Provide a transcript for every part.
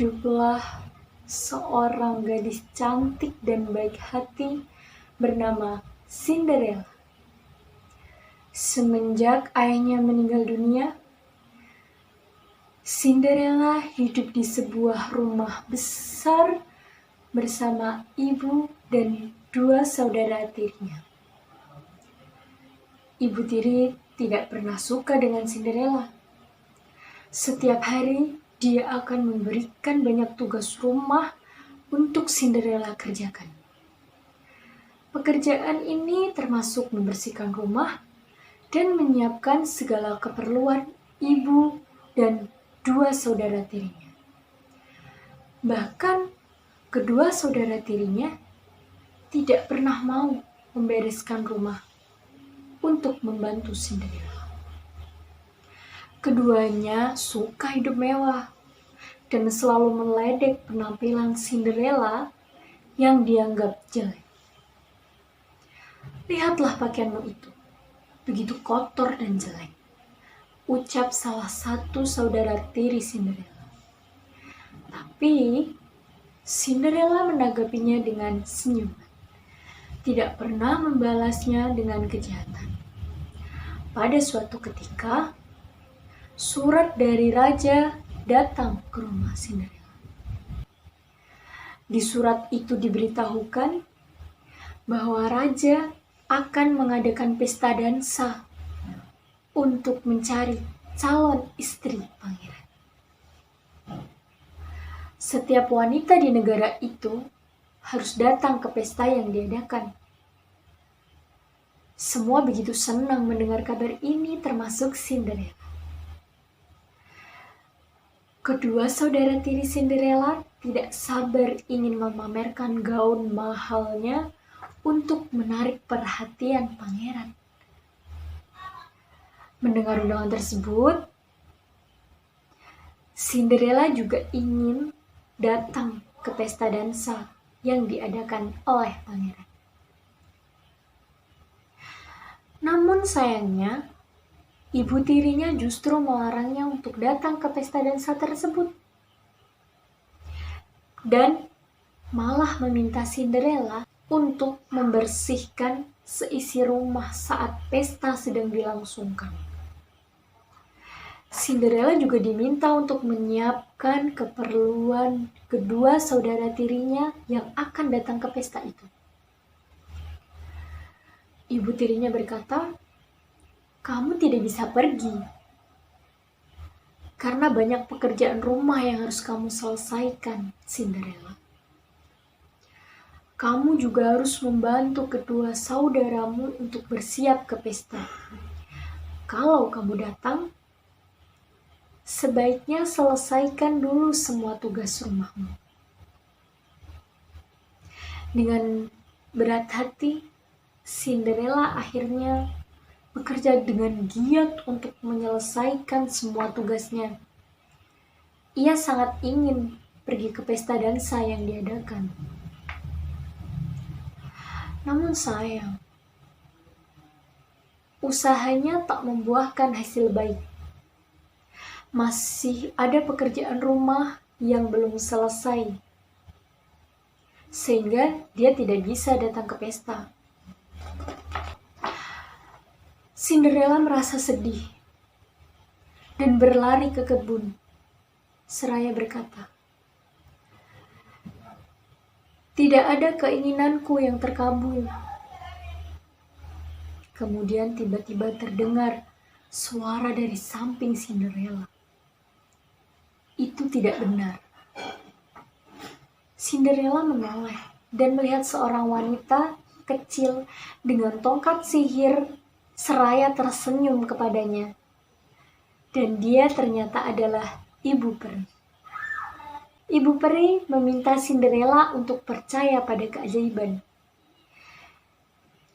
Hiduplah seorang gadis cantik dan baik hati bernama Cinderella. Semenjak ayahnya meninggal dunia, Cinderella hidup di sebuah rumah besar bersama ibu dan dua saudara tirinya. Ibu tiri tidak pernah suka dengan Cinderella. Setiap hari dia akan memberikan banyak tugas rumah untuk Cinderella kerjakan. Pekerjaan ini termasuk membersihkan rumah dan menyiapkan segala keperluan ibu dan dua saudara tirinya. Bahkan kedua saudara tirinya tidak pernah mau membereskan rumah untuk membantu Cinderella. Keduanya suka hidup mewah dan selalu meledek penampilan Cinderella yang dianggap jelek. Lihatlah pakaianmu itu, begitu kotor dan jelek, ucap salah satu saudara tiri Cinderella. Tapi Cinderella menanggapinya dengan senyum, tidak pernah membalasnya dengan kejahatan. Pada suatu ketika, surat dari raja datang ke rumah Cinderella. Di surat itu diberitahukan bahwa raja akan mengadakan pesta dansa untuk mencari calon istri pangeran. Setiap wanita di negara itu harus datang ke pesta yang diadakan. Semua begitu senang mendengar kabar ini, termasuk Cinderella. Kedua saudara tiri Cinderella tidak sabar ingin memamerkan gaun mahalnya untuk menarik perhatian pangeran. Mendengar undangan tersebut, Cinderella juga ingin datang ke pesta dansa yang diadakan oleh pangeran. Namun sayangnya, ibu tirinya justru melarangnya untuk datang ke pesta dansa tersebut. Dan malah meminta Cinderella untuk membersihkan seisi rumah saat pesta sedang dilangsungkan. Cinderella juga diminta untuk menyiapkan keperluan kedua saudara tirinya yang akan datang ke pesta itu. Ibu tirinya berkata, "Kamu tidak bisa pergi, karena banyak pekerjaan rumah yang harus kamu selesaikan, Cinderella. Kamu juga harus membantu kedua saudaramu untuk bersiap ke pesta. Kalau kamu datang, sebaiknya selesaikan dulu semua tugas rumahmu." Dengan berat hati, Cinderella akhirnya bekerja dengan giat untuk menyelesaikan semua tugasnya. Ia sangat ingin pergi ke pesta dansa yang diadakan. Namun sayang, usahanya tak membuahkan hasil baik. Masih ada pekerjaan rumah yang belum selesai, sehingga dia tidak bisa datang ke pesta. Cinderella merasa sedih dan berlari ke kebun, seraya berkata, "Tidak ada keinginanku yang terkabul." Kemudian tiba-tiba terdengar suara dari samping Cinderella. Itu tidak benar. Cinderella menoleh dan melihat seorang wanita kecil dengan tongkat sihir seraya tersenyum kepadanya. Dan dia ternyata adalah Ibu Peri. Ibu Peri meminta Cinderella untuk percaya pada keajaiban.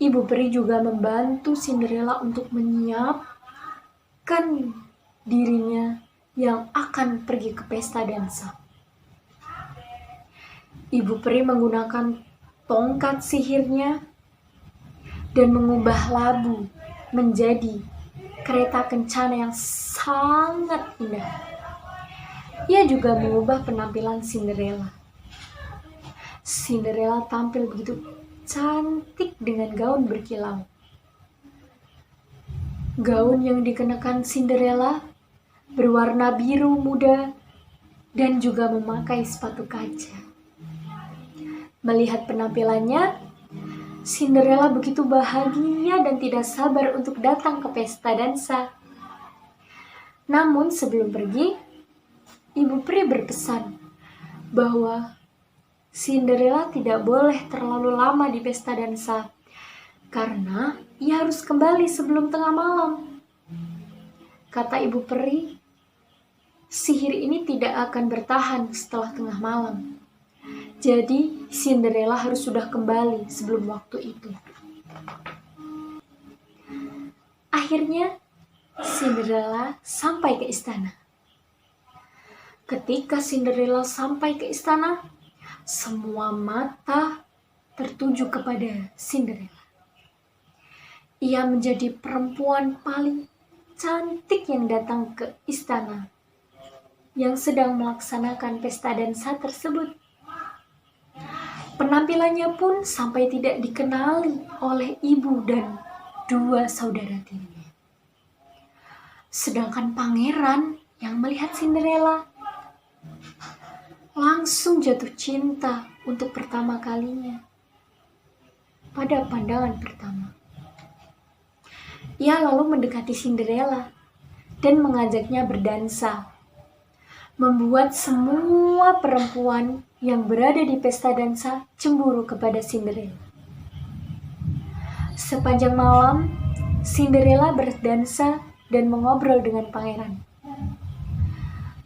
Ibu Peri juga membantu Cinderella untuk menyiapkan dirinya yang akan pergi ke pesta dansa. Ibu Peri menggunakan tongkat sihirnya dan mengubah labu menjadi kereta kencana yang sangat indah. Ia juga mengubah penampilan Cinderella. Cinderella tampil begitu cantik dengan gaun berkilau. Gaun yang dikenakan Cinderella berwarna biru muda dan juga memakai sepatu kaca. Melihat penampilannya, Cinderella begitu bahagia dan tidak sabar untuk datang ke pesta dansa. Namun sebelum pergi, Ibu Peri berpesan bahwa Cinderella tidak boleh terlalu lama di pesta dansa karena ia harus kembali sebelum tengah malam. Kata Ibu Peri, sihir ini tidak akan bertahan setelah tengah malam. Jadi Cinderella harus sudah kembali sebelum waktu itu. Akhirnya Cinderella sampai ke istana. Ketika Cinderella sampai ke istana, semua mata tertuju kepada Cinderella. Ia menjadi perempuan paling cantik yang datang ke istana yang sedang melaksanakan pesta dansa tersebut. Penampilannya pun sampai tidak dikenali oleh ibu dan dua saudara tirinya. Sedangkan pangeran yang melihat Cinderella langsung jatuh cinta untuk pertama kalinya. Pada pandangan pertama, ia lalu mendekati Cinderella dan mengajaknya berdansa, membuat semua perempuan yang berada di pesta dansa cemburu kepada Cinderella. Sepanjang malam, Cinderella berdansa dan mengobrol dengan pangeran.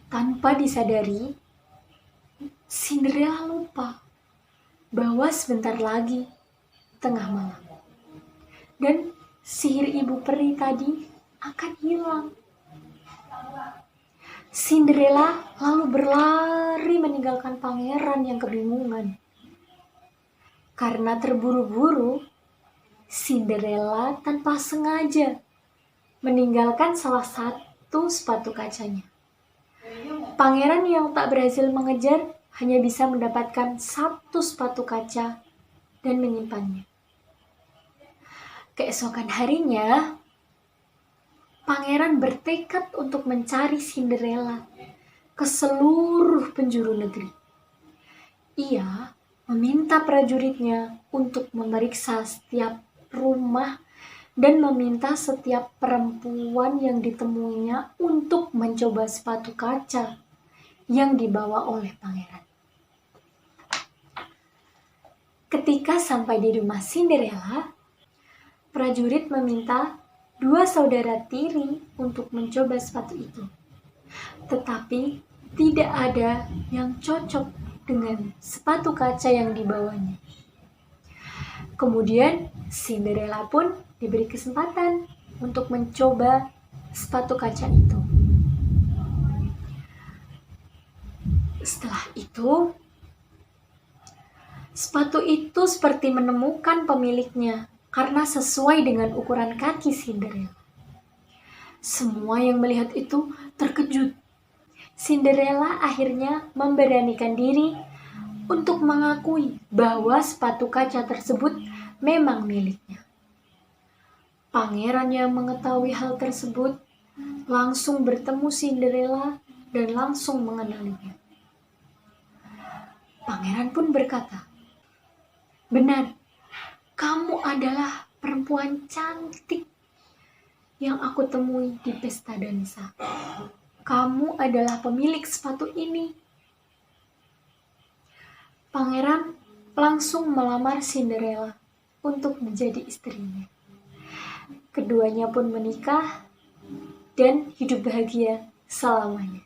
Tanpa disadari, Cinderella lupa bahwa sebentar lagi tengah malam dan sihir Ibu Peri tadi akan hilang. Cinderella lalu berlari meninggalkan pangeran yang kebingungan. Karena terburu-buru, Cinderella tanpa sengaja meninggalkan salah satu sepatu kacanya. Pangeran yang tak berhasil mengejar hanya bisa mendapatkan satu sepatu kaca dan menyimpannya. Keesokan harinya, pangeran bertekad untuk mencari Cinderella ke seluruh penjuru negeri. Ia meminta prajuritnya untuk memeriksa setiap rumah dan meminta setiap perempuan yang ditemuinya untuk mencoba sepatu kaca yang dibawa oleh pangeran. Ketika sampai di rumah Cinderella, prajurit meminta dua saudara tiri untuk mencoba sepatu itu. Tetapi tidak ada yang cocok dengan sepatu kaca yang dibawanya. Kemudian Cinderella pun diberi kesempatan untuk mencoba sepatu kaca itu. Setelah itu, sepatu itu seperti menemukan pemiliknya karena sesuai dengan ukuran kaki Cinderella. Semua yang melihat itu terkejut. Cinderella akhirnya memberanikan diri untuk mengakui bahwa sepatu kaca tersebut memang miliknya. Pangeran yang mengetahui hal tersebut langsung bertemu Cinderella dan langsung mengenalinya. Pangeran pun berkata, "Benar, kamu adalah perempuan cantik yang aku temui di pesta dansa. Kamu adalah pemilik sepatu ini." Pangeran langsung melamar Cinderella untuk menjadi istrinya. Keduanya pun menikah dan hidup bahagia selamanya.